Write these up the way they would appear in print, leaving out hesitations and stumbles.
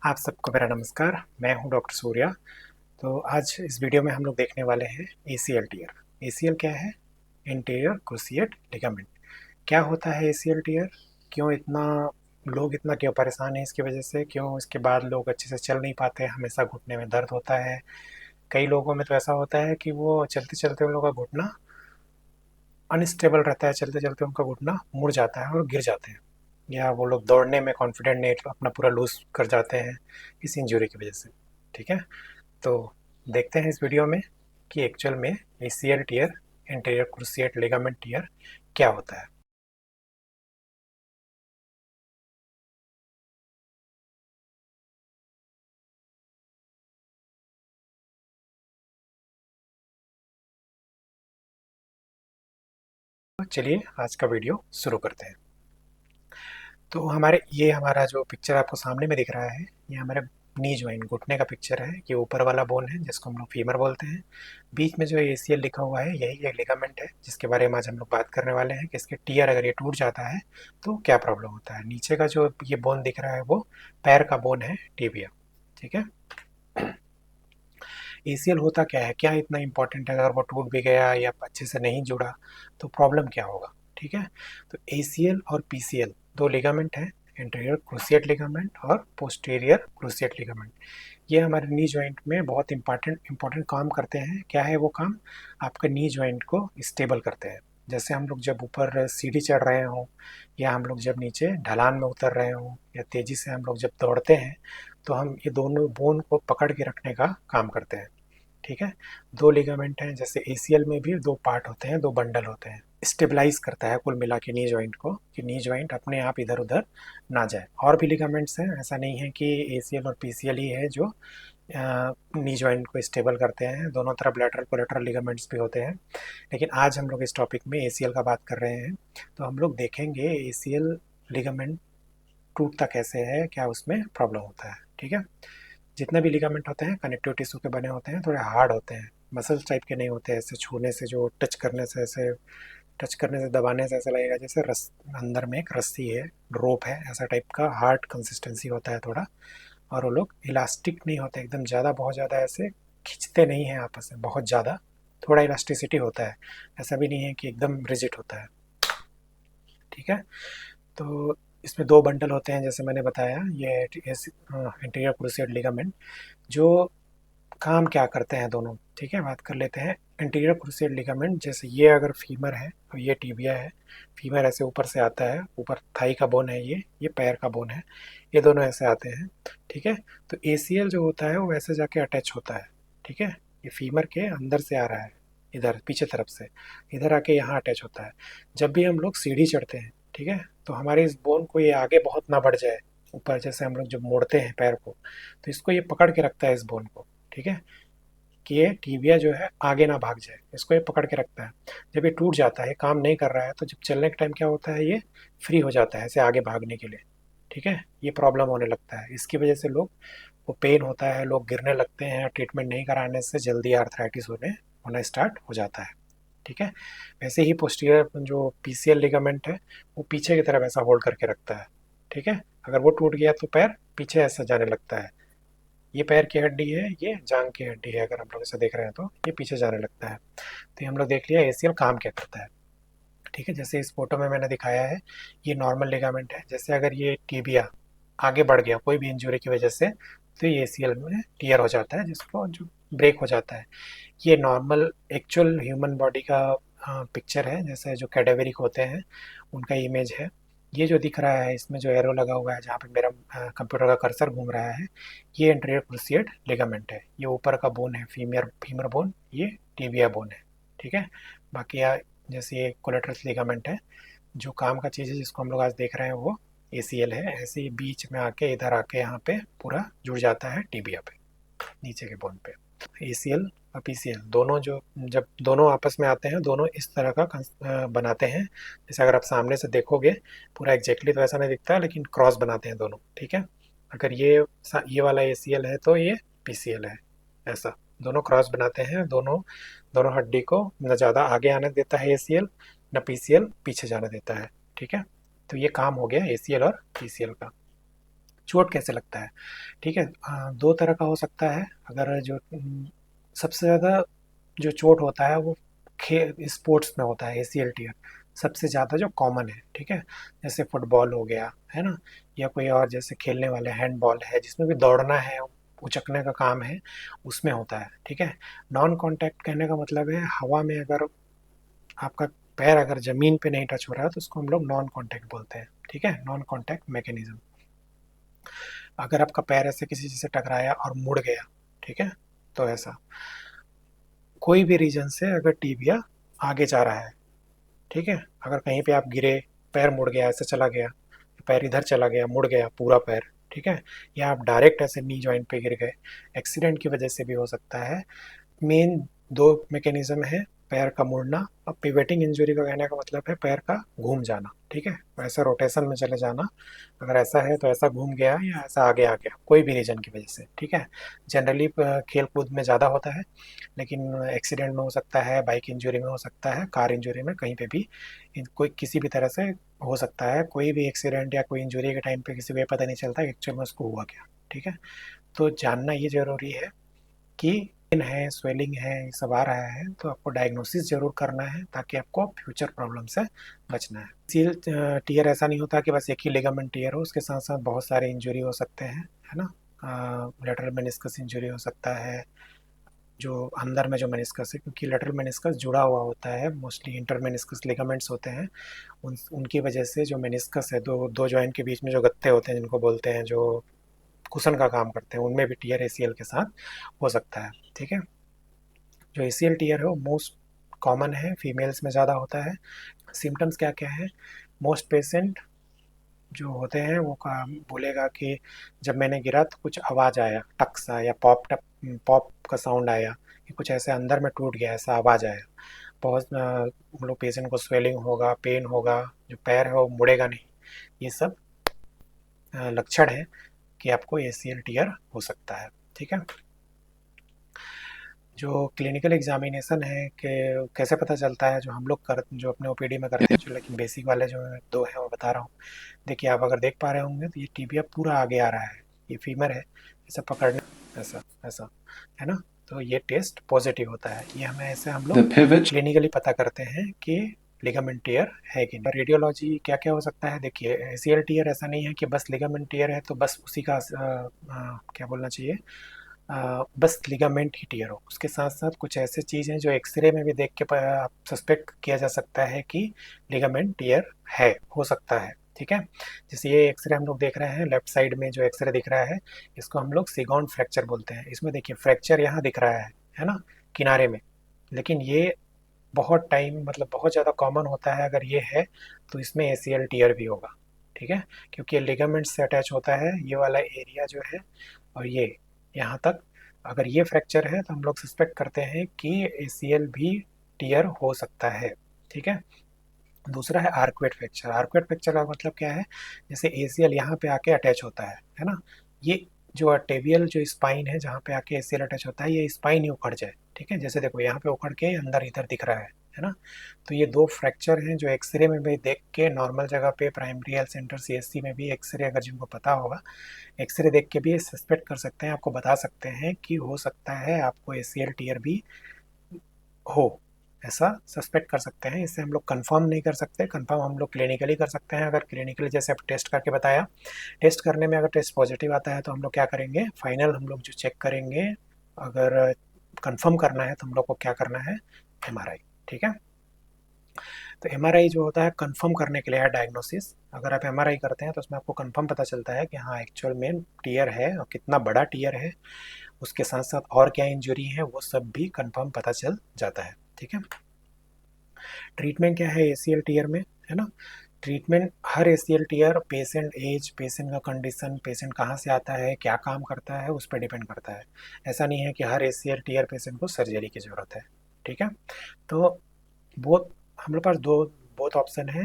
आप सबको मेरा नमस्कार। मैं हूं डॉक्टर सूर्या। तो आज इस वीडियो में हम लोग देखने वाले हैं एसीएल टीयर। एसीएल क्या है? Interior cruciate ligament. क्या होता है एसीएल टीयर? क्यों इतना लोग इतना क्यों परेशान हैं इसकी वजह से? क्यों इसके बाद लोग अच्छे से चल नहीं पाते? हमेशा घुटने में दर्द होता है। कई लोगों में तो ऐसा होता है कि वो चलते चलते उन लोगों का घुटना अनस्टेबल रहता है, चलते चलते उनका घुटना मुड़ जाता है और गिर जाते हैं, या वो लोग दौड़ने में कॉन्फिडेंट नहीं, अपना पूरा लूज कर जाते हैं इस इंजरी की वजह से। ठीक है, तो देखते हैं इस वीडियो में कि एक्चुअल में ACL tear, interior cruciate ligament tear क्या होता है। तो चलिए आज का वीडियो शुरू करते हैं। तो हमारा जो पिक्चर आपको सामने में दिख रहा है, ये हमारे नी ज्वाइन घुटने का पिक्चर है। ये ऊपर वाला बोन है जिसको हम लोग फीमर बोलते हैं। बीच में जो एसीएल लिखा हुआ है यही एक लिगामेंट है जिसके बारे में आज हम लोग बात करने वाले हैं कि इसके टीयर अगर ये टूट जाता है तो क्या प्रॉब्लम होता है। नीचे का जो ये बोन दिख रहा है वो पैर का बोन है, टिबिया। ठीक है, एसीएल होता क्या है, क्या इतना इंपॉर्टेंट है? अगर वो टूट भी गया या अच्छे से नहीं जुड़ा तो प्रॉब्लम क्या होगा? ठीक है, तो एसीएल और पीसीएल दो लिगामेंट हैं, इंटीरियर क्रूसिएट लिगामेंट और पोस्टीरियर क्रूसिएट लिगामेंट। ये हमारे नी जॉइंट में बहुत इंपॉर्टेंट काम करते हैं। क्या है वो काम? आपके नी जॉइंट को स्टेबल करते हैं। जैसे हम लोग जब ऊपर सीढ़ी चढ़ रहे हों, या हम लोग जब नीचे ढलान में उतर रहे हों, या तेज़ी से हम लोग जब दौड़ते हैं, तो हम ये दोनों बोन को पकड़ के रखने का काम करते हैं। ठीक है, दो लिगामेंट हैं। जैसे एसीएल में भी दो पार्ट होते हैं, दो बंडल होते हैं। स्टेबलाइज करता है कुल मिला के नी जॉइंट को, कि नी जॉइंट अपने आप इधर उधर ना जाए। और भी लिगामेंट्स हैं, ऐसा नहीं है कि एसीएल और पीसीएल ही है जो नी जॉइंट को स्टेबल करते हैं। दोनों तरफ लेटरल कोलेटरल लिगामेंट्स भी होते हैं, लेकिन आज हम लोग इस टॉपिक में एसीएल का बात कर रहे हैं। तो हम लोग देखेंगे एसीएल लिगामेंट टूटता कैसे है, क्या उसमें प्रॉब्लम होता है। ठीक है, जितने भी लिगामेंट होते हैं कनेक्टिव टिश्यू के बने होते हैं, थोड़े हार्ड होते हैं, मसल्स टाइप के नहीं होते। ऐसे छूने से, जो टच करने से, ऐसे टच करने से, दबाने से ऐसा लगेगा जैसे अंदर में एक रस्सी है, रोप है, ऐसा टाइप का हार्ड कंसिस्टेंसी होता है थोड़ा। और वो लोग इलास्टिक नहीं होते एकदम ज़्यादा, बहुत ज़्यादा ऐसे खींचते नहीं हैं आपस में बहुत ज़्यादा। थोड़ा इलास्टिसिटी होता है, ऐसा भी नहीं है कि एकदम रिजिड होता है। ठीक है, तो इसमें दो बंडल होते हैं जैसे मैंने बताया। ये इंटीरियर क्रूसिएट लिगामेंट जो काम क्या करते हैं दोनों, ठीक है, बात कर लेते हैं। इंटीरियर क्रूसिएट लिगामेंट, जैसे ये अगर फीमर है और ये टिबिया है। फीमर ऐसे ऊपर से आता है, ऊपर थाई का बोन है, ये पैर का बोन है, ये दोनों ऐसे आते हैं। ठीक है, तो एसीएल जो होता है वो वैसे जाके अटैच होता है। ठीक है, ये फीमर के अंदर से आ रहा है, इधर पीछे तरफ से, इधर आके यहाँ अटैच होता है। जब भी हम लोग सीढ़ी चढ़ते हैं, ठीक है, तो हमारे इस बोन को ये आगे बहुत ना बढ़ जाए ऊपर, जैसे हम लोग जब मोड़ते हैं पैर को, तो इसको ये पकड़ के रखता है इस बोन को। ठीक है, कि ये टीबिया जो है आगे ना भाग जाए, इसको ये पकड़ के रखता है। जब ये टूट जाता है, काम नहीं कर रहा है, तो जब चलने के टाइम क्या होता है, ये फ्री हो जाता है ऐसे आगे भागने के लिए। ठीक है, ये प्रॉब्लम होने लगता है, इसकी वजह से लोग को पेन होता है, लोग गिरने लगते हैं। ट्रीटमेंट नहीं कराने से जल्दी आर्थराइटिस होना स्टार्ट हो जाता है। ठीक है, वैसे ही पोस्टीरियर जो पीसीएल लिगामेंट है वो पीछे की तरफ ऐसा होल्ड करके रखता है। ठीक है, अगर वो टूट गया तो पैर पीछे ऐसा जाने लगता है। ये पैर की हड्डी है, ये जांग की हड्डी है, अगर हम लोग इसे देख रहे हैं तो ये पीछे जाने लगता है। तो ये हम लोग देख लिया एसीएल काम क्या करता है। ठीक है, जैसे इस फोटो में मैंने दिखाया है, ये नॉर्मल लिगामेंट है। जैसे अगर ये टीबिया आगे बढ़ गया कोई भी इंजरी की वजह से, तो ये एसीएल में टीयर हो जाता है, जिसको जो ब्रेक हो जाता है। ये नॉर्मल एक्चुअल ह्यूमन बॉडी का पिक्चर है, जैसे जो कैडेवरिक होते हैं उनका इमेज है। ये जो दिख रहा है इसमें जो एरो लगा हुआ है, जहाँ पे मेरा कंप्यूटर का कर्सर घूम रहा है, ये एंटीरियर क्रूसिएट लिगामेंट है। ये ऊपर का बोन है, फीमर बोन, ये टिबिया बोन है। ठीक है, बाकी जैसे ये कोलेटरल लिगामेंट है, जो काम का चीज़ है जिसको हम लोग आज देख रहे हैं वो एसीएल है। ऐसे ही बीच में आके इधर आके यहाँ पे पूरा जुड़ जाता है टिबिया पे, नीचे के बोन पे। एसीएल और पीसीएल दोनों जो, जब दोनों आपस में आते हैं, दोनों इस तरह का बनाते हैं। जैसे अगर आप सामने से देखोगे पूरा एग्जैक्टली तो ऐसा नहीं दिखता, लेकिन क्रॉस बनाते हैं दोनों। ठीक है, अगर ये वाला एसीएल है तो ये पीसीएल है, ऐसा दोनों क्रॉस बनाते हैं। दोनों दोनों हड्डी को न ज़्यादा आगे आने देता है एसीएल, न पीसीएल पीछे जाने देता है। ठीक है, तो ये काम हो गया एसीएल और पीसीएल का। चोट कैसे लगता है, ठीक है। दो तरह का हो सकता है। अगर जो सबसे ज़्यादा जो चोट होता है वो खे स्पोर्ट्स में होता है, ACL टीयर सबसे ज़्यादा जो कॉमन है, ठीक है। जैसे फुटबॉल हो गया, है ना, या कोई और जैसे खेलने वाले हैंडबॉल है जिसमें भी दौड़ना है, उचकने का काम है, उसमें होता है, ठीक है। नॉन कॉन्टैक्ट कहने का मतलब है हवा में अगर आपका पैर अगर ज़मीन पे नहीं टच हो रहा है तो उसको हम लोग नॉन कॉन्टैक्ट बोलते हैं, ठीक है, नॉन कॉन्टैक्ट मैकेनिज्म। अगर आपका पैर ऐसे किसी चीज़ से टकराया और मुड़ गया, ठीक है, तो ऐसा कोई भी रीजन से अगर टीबिया आगे जा रहा है, ठीक है, अगर कहीं पे आप गिरे, पैर मुड़ गया, ऐसे चला गया, पैर इधर चला गया, मुड़ गया पूरा पैर, ठीक है, या आप डायरेक्ट ऐसे नी जॉइंट पे गिर गए, एक्सीडेंट की वजह से भी हो सकता है। मेन दो मैकेनिज्म है, पैर का मुड़ना और पिवेटिंग इंजरी का कहने का मतलब है पैर का घूम जाना, ठीक है, ऐसा रोटेशन में चले जाना। अगर ऐसा है तो ऐसा घूम गया या ऐसा आगे आ गया कोई भी रीजन की वजह से, ठीक है। जनरली खेल कूद में ज़्यादा होता है, लेकिन एक्सीडेंट में हो सकता है, बाइक इंजरी में हो सकता है, कार इंजरी में, कहीं पे भी कोई किसी भी तरह से हो सकता है। कोई भी एक्सीडेंट या कोई इंजरी के टाइम पे किसी को ये पता नहीं चलता कि एक्चुअल में उसको हुआ क्या, ठीक है। तो जानना ये ज़रूरी है कि पेन है, स्वेलिंग है, ये सब आ रहा है तो आपको डायग्नोसिस ज़रूर करना है ताकि आपको फ्यूचर प्रॉब्लम से बचना है। सील टीयर ऐसा नहीं होता कि बस एक ही लिगामेंट टीयर हो, उसके साथ साथ बहुत सारे इंजरी हो सकते हैं, है ना। लेटरल मेनिस्कस इंजरी हो सकता है, जो अंदर में जो मेनिस्कस है, क्योंकि लेटरल मेनिस्कस जुड़ा हुआ होता है, मोस्टली इंटर मेनिस्कस लिगामेंट्स होते हैं, उनकी वजह से जो मेनिस्कस है, दो दो जॉइंट के बीच में जो गत्ते होते हैं जिनको बोलते हैं, जो कुशन का काम करते हैं, उनमें भी टीयर ACL के साथ हो सकता है, ठीक है। जो ACL टीयर है वो मोस्ट कॉमन है, फीमेल्स में ज़्यादा होता है। सिम्टम्स क्या क्या है, मोस्ट पेशेंट जो होते हैं वो बोलेगा कि जब मैंने गिरा तो कुछ आवाज़ आया, टक सा या पॉप टप, पॉप का साउंड आया, कि कुछ ऐसे अंदर में टूट गया, ऐसा आवाज़ आया। बहुत हम लोग पेशेंट को स्वेलिंग होगा, पेन होगा, जो पैर है वो मुड़ेगा नहीं, ये सब लक्षण है कि आपको ACL टीयर हो सकता है, ठीक है। जो क्लिनिकल एग्जामिनेशन है कि कैसे पता चलता है, जो हम लोग जो अपने OPD में करते हैं, जो लेकिन बेसिक वाले जो दो हैं वो बता रहा हूँ। देखिए आप अगर देख पा रहे होंगे तो ये टीबिया पूरा आगे आ रहा है, ये फीमर है, ऐसा पकड़ने, ऐसा ऐसा, है ना। तो ये टेस्ट पॉजिटिव होता है, ये हमें ऐसे हम The लोग pivot क्लिनिकली पता करते हैं कि लिगामेंट टीयर है कि नहीं। रेडियोलॉजी क्या क्या हो सकता है, देखिए ACL टीयर ऐसा नहीं है कि बस लिगामेंट टीयर है तो बस उसी का क्या बोलना चाहिए, बस लिगामेंट ही टीयर हो, उसके साथ साथ कुछ ऐसे चीज़ हैं जो एक्सरे में भी देख के आप सस्पेक्ट किया जा सकता है कि लिगामेंट टीयर है, हो सकता है, ठीक है। जैसे ये एक्सरे हम लोग देख रहे हैं, लेफ्ट साइड में जो एक्सरे दिख रहा है, इसको हम लोग सिगॉन फ्रैक्चर बोलते हैं। इसमें देखिए फ्रैक्चर यहाँ दिख रहा है ना, किनारे में, लेकिन ये बहुत टाइम मतलब बहुत ज़्यादा कॉमन होता है। अगर ये है तो इसमें ACL टीयर भी होगा, ठीक है, क्योंकि ये लिगामेंट से अटैच होता है ये वाला एरिया जो है, और ये यहाँ तक। अगर ये फ्रैक्चर है तो हम लोग सस्पेक्ट करते हैं कि ACL भी टीयर हो सकता है, ठीक है। दूसरा है आर्कुएट फ्रैक्चर। आर्कुएट फ्रैक्चर का मतलब क्या है, जैसे ACL यहाँ पे आके अटैच होता है ना, ये जो टेबियल जो स्पाइन है जहाँ पे आके ACL अटैच होता है, ये स्पाइन ही उखड़ जाए, ठीक है, जैसे देखो यहाँ पे उखड़ के अंदर इधर दिख रहा है ना। तो ये दो फ्रैक्चर हैं जो एक्सरे में भी देख के, नॉर्मल जगह पे प्राइमरी हेल्थ सेंटर CHC में भी एक्सरे अगर जिनको पता होगा, एक्सरे देख के भी सस्पेक्ट कर सकते हैं, आपको बता सकते हैं कि हो सकता है आपको ACL टीयर भी हो, ऐसा सस्पेक्ट कर सकते हैं। इससे हम लोग कंफर्म नहीं कर सकते, कंफर्म हम लोग क्लिनिकली कर सकते हैं। अगर क्लिनिकली जैसे आप टेस्ट करके बताया, टेस्ट करने में अगर टेस्ट पॉजिटिव आता है तो हम लोग क्या करेंगे, फाइनल हम लोग जो चेक करेंगे, अगर कंफर्म करना है तो हम लोग को क्या करना है, MRI, ठीक है। तो MRI जो होता है कंफर्म करने के लिए है डायग्नोसिस। अगर आप MRI करते हैं तो उसमें आपको कंफर्म पता चलता है कि हाँ एक्चुअल में टीयर है और कितना बड़ा टीयर है, उसके साथ साथ और क्या इंजरी है वो सब भी कंफर्म पता चल जाता है, ठीक है। ट्रीटमेंट क्या है ACL टीयर में, है ना। ट्रीटमेंट हर ACL tear patient age, patient का कंडीशन, पेशेंट कहाँ से आता है, क्या काम करता है, उस पर डिपेंड करता है। ऐसा नहीं है कि हर ACL टीयर पेशेंट को सर्जरी की ज़रूरत है, ठीक है। तो बहुत हम लोग पास दो बहुत ऑप्शन है।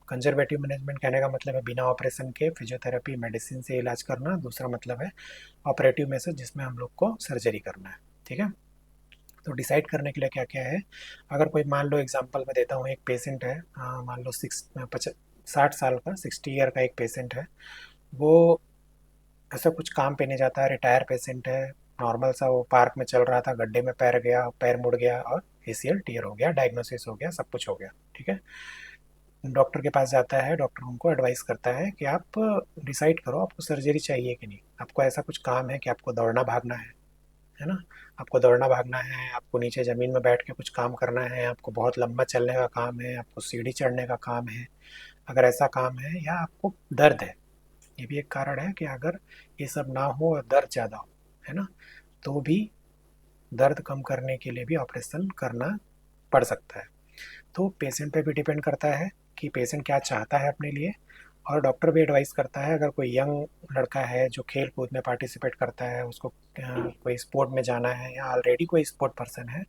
कंजर्वेटिव मैनेजमेंट कहने का मतलब है बिना ऑपरेशन के फिजियोथेरेपी मेडिसिन से इलाज करना, दूसरा मतलब है ऑपरेटिव मेथड जिसमें हम लोग को सर्जरी करना है, ठीक है। तो डिसाइड करने के लिए क्या क्या है, अगर कोई मान लो एग्जांपल मैं देता हूँ, एक पेशेंट है, मान लो 60 साल का, 60 ईयर का एक पेशेंट है, वो ऐसा कुछ काम पे नहीं जाता है, रिटायर पेशेंट है, नॉर्मल सा वो पार्क में चल रहा था, गड्ढे में पैर गया, पैर मुड़ गया और एसीएल टीयर हो गया, डायग्नोसिस हो गया, सब कुछ हो गया, ठीक है। डॉक्टर के पास जाता है, डॉक्टर उनको एडवाइस करता है कि आप डिसाइड करो आपको सर्जरी चाहिए कि नहीं। आपको ऐसा कुछ काम है कि आपको दौड़ना भागना है ना? आपको दौड़ना भागना है, आपको नीचे ज़मीन में बैठ के कुछ काम करना है, आपको बहुत लंबा चलने का काम है, आपको सीढ़ी चढ़ने का काम है। अगर ऐसा काम है, या आपको दर्द है, ये भी एक कारण है कि अगर ये सब ना हो और दर्द ज़्यादा हो, है ना, तो भी दर्द कम करने के लिए भी ऑपरेशन करना पड़ सकता है। तो पेशेंट पे भी डिपेंड करता है कि पेशेंट क्या चाहता है अपने लिए, और डॉक्टर भी एडवाइस करता है। अगर कोई यंग लड़का है जो खेल कूद में पार्टिसिपेट करता है, उसको कोई स्पोर्ट में जाना है, या ऑलरेडी कोई स्पोर्ट पर्सन है,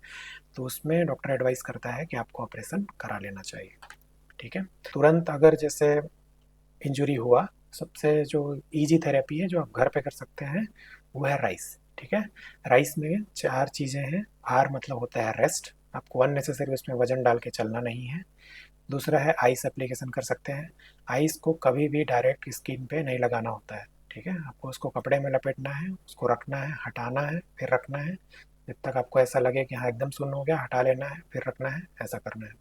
तो उसमें डॉक्टर एडवाइस करता है कि आपको ऑपरेशन करा लेना चाहिए, ठीक है। तुरंत अगर जैसे इंजरी हुआ, सबसे जो इजी थेरेपी है जो आप घर पे कर सकते हैं, वो है राइस, ठीक है। राइस में 4 चीज़ें हैं। आर मतलब होता है रेस्ट, आपको अननेसेसरी उसमें वजन डाल के चलना नहीं है। दूसरा है आइस एप्लीकेशन कर सकते हैं। आइस को कभी भी डायरेक्ट स्किन पे नहीं लगाना होता है, ठीक है। आपको उसको कपड़े में लपेटना है, उसको रखना है, हटाना है, फिर रखना है, जब तक आपको ऐसा लगे कि हाँ एकदम सुन्न हो गया, हटा लेना है, फिर रखना है, ऐसा करना है।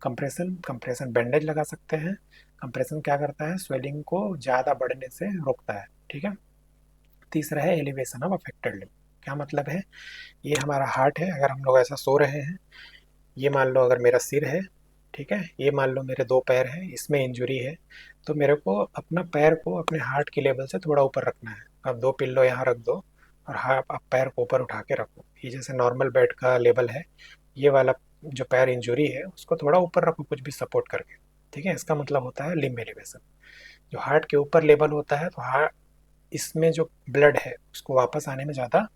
कंप्रेशन, कंप्रेशन बैंडेज लगा सकते हैं। कंप्रेशन क्या करता है, स्वेलिंग को ज़्यादा बढ़ने से रोकता है, ठीक है। तीसरा है एलिवेशन ऑफ अफेक्टेड लिम्ब। क्या मतलब है, ये हमारा हार्ट है, अगर हम लोग ऐसा सो रहे हैं, ये मान लो अगर मेरा सिर है, ठीक है, ये मान लो मेरे 2 पैर हैं, इसमें इंजरी है, तो मेरे को अपना पैर को अपने हार्ट की लेवल से थोड़ा ऊपर रखना है। अब 2 पिल्लो यहाँ रख दो, और हाँ आप पैर को ऊपर उठा के रखो, ये जैसे नॉर्मल बेड का लेवल है, ये वाला जो पैर इंजरी है उसको थोड़ा ऊपर रखो कुछ भी सपोर्ट करके, ठीक है। इसका मतलब होता है लिम्ब एलिवेशन। जो हार्ट के ऊपर लेवल होता है, तो हार्ट, इसमें जो ब्लड है उसको वापस आने में ज़्यादा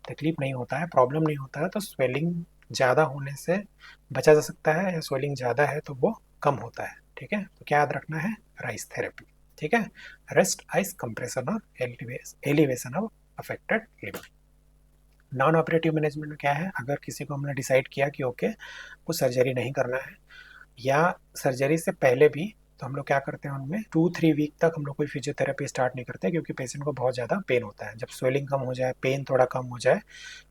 तकलीफ नहीं होता है, प्रॉब्लम नहीं होता है, तो स्वेलिंग ज़्यादा होने से बचा जा सकता है, या स्वेलिंग ज़्यादा है तो वो कम होता है, ठीक है। तो क्या याद रखना है, राइस थेरेपी, ठीक है। रेस्ट, आइस, कंप्रेशन और elevation of affected limb. Non operative management में क्या है, अगर किसी को हमने डिसाइड किया कि ओके कुछ सर्जरी नहीं करना है, या सर्जरी से पहले भी, तो हम लोग क्या करते हैं, उनमें 2-3 वीक तक हम लोग कोई फिजियोथेरेपी स्टार्ट नहीं करते, क्योंकि पेशेंट को बहुत ज़्यादा पेन होता है। जब स्वेलिंग कम हो जाए, पेन थोड़ा कम हो जाए,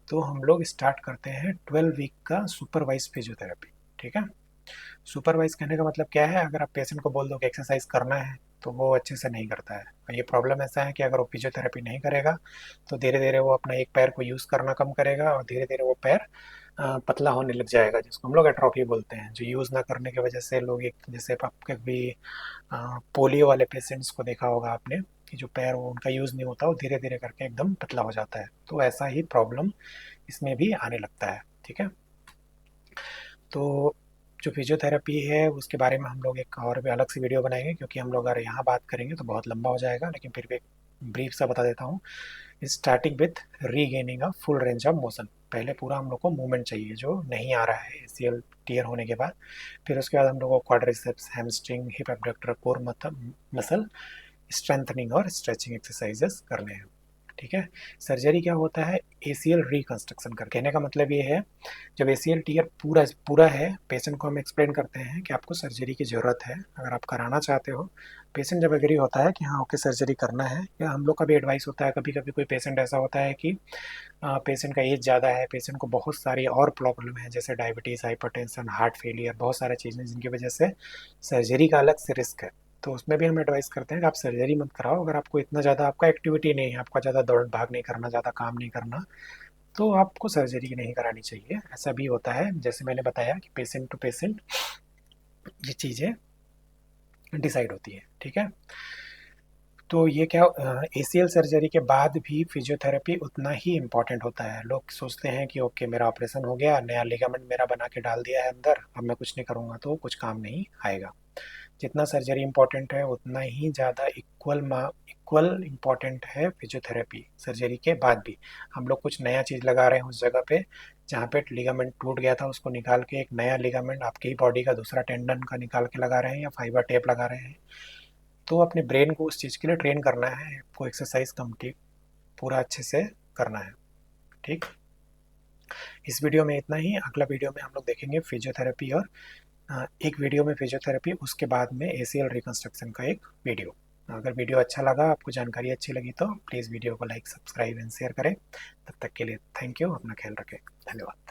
तो हम लोग स्टार्ट करते हैं 12 वीक का सुपरवाइज फिजियोथेरेपी, ठीक है। सुपरवाइज करने का मतलब क्या है, अगर आप पेशेंट को बोल दो कि एक्सरसाइज करना है, तो वो अच्छे से नहीं करता है। और ये प्रॉब्लम ऐसा है कि अगर वो फिजियोथेरेपी नहीं करेगा, तो धीरे धीरे वो अपना एक पैर को यूज़ करना कम करेगा, और धीरे धीरे वो पैर पतला होने लग जाएगा, जिसको हम लोग एट्रोफी बोलते हैं। जो यूज़ ना करने की वजह से लोग, एक जैसे आपके भी पोलियो वाले पेशेंट्स को देखा होगा आपने, कि जो पैर वो उनका यूज़ नहीं होता, वो धीरे धीरे करके एकदम पतला हो जाता है। तो ऐसा ही प्रॉब्लम इसमें भी आने लगता है, ठीक है। तो जो फिजियोथेरेपी है उसके बारे में हम लोग एक और भी अलग से वीडियो बनाएंगे, क्योंकि हम लोग अगर यहाँ बात करेंगे तो बहुत लंबा हो जाएगा, लेकिन फिर भी एक ब्रीफ सा बता देता हूँ। Starting with regaining a full range of motion. पहले पूरा हम लोग को मूवमेंट चाहिए जो नहीं आ रहा है एसीएल टीयर होने के बाद। फिर उसके बाद हम लोग को quadriceps, hamstring, hip abductor, core muscle strengthening और स्ट्रेचिंग एक्सरसाइजेस करने हैं, ठीक है। सर्जरी क्या होता है, एसीएल रिकंस्ट्रक्शन कर, कहने का मतलब ये है, जब एसीएल टीयर पूरा पूरा है, पेशेंट को हम एक्सप्लेन करते हैं कि आपको सर्जरी की ज़रूरत है, अगर आप कराना चाहते हो। पेशेंट जब एग्री होता है कि हाँ ओके सर्जरी करना है, या हम लोग का भी एडवाइस होता है, कभी कभी कोई पेशेंट ऐसा होता है कि पेशेंट का एज ज़्यादा है, पेशेंट को बहुत सारी और प्रॉब्लम है, जैसे डायबिटीज़, हाइपरटेंशन, हार्ट फेलियर, बहुत सारी चीज़ें जिनकी वजह से सर्जरी का अलग से रिस्क है। तो उसमें भी हम एडवाइस करते हैं कि आप सर्जरी मत कराओ। अगर आपको इतना ज़्यादा आपका एक्टिविटी नहीं है, आपका ज़्यादा दौड़ भाग नहीं करना, ज़्यादा काम नहीं करना, तो आपको सर्जरी नहीं करानी चाहिए। ऐसा भी होता है, जैसे मैंने बताया कि पेशेंट टू पेशेंट ये चीज़ें डिसाइड होती है, ठीक है। तो ये क्या, एसीएल सर्जरी के बाद भी फिजियोथेरेपी उतना ही इम्पॉर्टेंट होता है। लोग सोचते हैं कि ओके मेरा ऑपरेशन हो गया, नया लिगामेंट मेरा बना के डाल दिया है अंदर, अब मैं कुछ नहीं करूँगा तो कुछ काम नहीं आएगा। जितना सर्जरी इम्पॉर्टेंट है, उतना ही ज़्यादा इक्वल इम्पॉर्टेंट है फिजियोथेरेपी सर्जरी के बाद भी। हम लोग कुछ नया चीज़ लगा रहे हैं उस जगह पे जहाँ पे लिगामेंट टूट गया था, उसको निकाल के एक नया लिगामेंट आपकी ही बॉडी का दूसरा टेंडन का निकाल के लगा रहे हैं, या फाइबर टेप लगा रहे हैं। तो अपने ब्रेन को उस चीज़ के लिए ट्रेन करना है, आपको एक्सरसाइज कंप्लीट पूरा अच्छे से करना है, ठीक। इस वीडियो में इतना ही। अगला वीडियो में हम लोग देखेंगे फिजियोथेरेपी, और एक वीडियो में फिजियोथेरेपी, उसके बाद में एसीएल रिकंस्ट्रक्शन का एक वीडियो। अगर वीडियो अच्छा लगा, आपको जानकारी अच्छी लगी तो प्लीज़ वीडियो को लाइक, सब्सक्राइब एंड शेयर करें। तब तक के लिए थैंक यू, अपना ख्याल रखें, धन्यवाद।